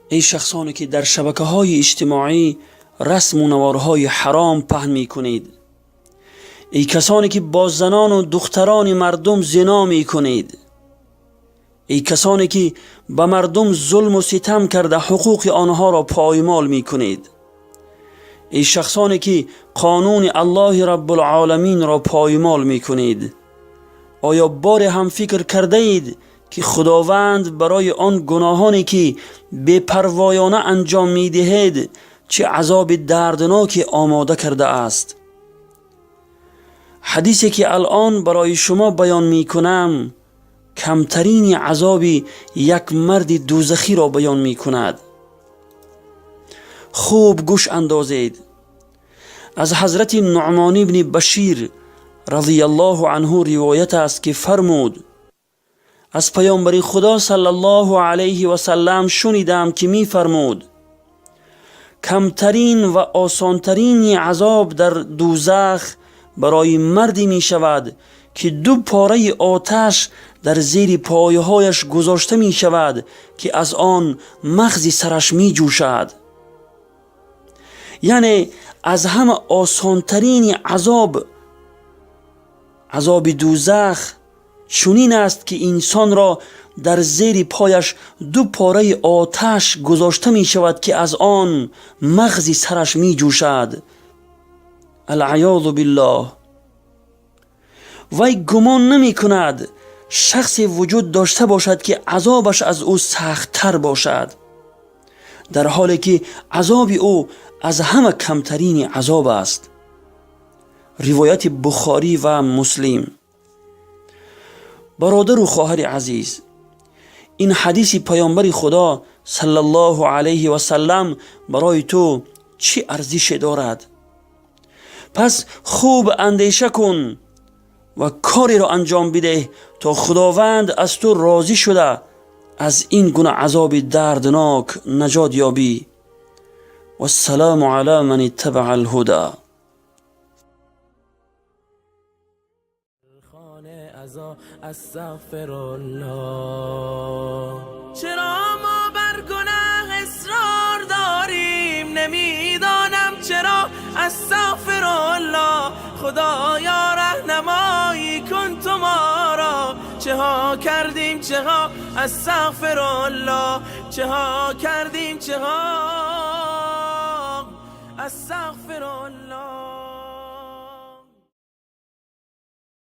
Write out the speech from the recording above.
ای شخصانی که در شبکه‌های اجتماعی رسم و نوارهای حرام پهن می کنید، ای کسانی که با زنان و دختران مردم زنا می کنید، ای کسانی که به مردم ظلم و ستم کرده حقوق آنها را پایمال می کنید، ای شخصانی که قانون الله رب العالمین را پایمال می کنید، آیا بار هم فکر کرده اید که خداوند برای آن گناهانی که بی‌پروایانه انجام می دهید چه عذاب دردناکی آماده کرده است؟ حدیثی که الان برای شما بیان می کنم کمترین عذاب یک مرد دوزخی را بیان می کند. خوب گوش اندازید. از حضرت نعمان بن بشیر رضی الله عنه روایت است که فرمود از پیامبر خدا صلی الله علیه و سلم شنیدم که می فرمود کمترین و آسانترین عذاب در دوزخ برای مردی می شود که 2 پاره آتش در زیر پایهایش گذاشته می شود که از آن مغز سرش می جوشد. یعنی از همه آسانترین عذاب دوزخ چنین است که انسان را در زیر پایش 2 پاره آتش گذاشته می شود که از آن مغز سرش می جوشد. العیاذ بالله. وی گمان نمی کند شخصی وجود داشته باشد که عذابش از او سخت تر باشد، در حالی که عذاب او از همه کمترین عذاب است. روایت بخاری و مسلم. برادر و خواهر عزیز، این حدیث پیامبر خدا صلی الله علیه و سلم برای تو چه ارزش دارد؟ پس خوب اندیشه کن و کاری را انجام بده تا خداوند از تو راضی شده از این گونه عذاب دردناک نجات یابی. و السلام علی من اتبع الهدى. استغفر الله. چرا ما بر گناه اصرار داریم؟ نمیدانم چرا. استغفر الله. خدایا راهنمایی کن تو ما را. چه ها کردیم چه ها. استغفر الله. چه ها کردیم چه ها. استغفر الله.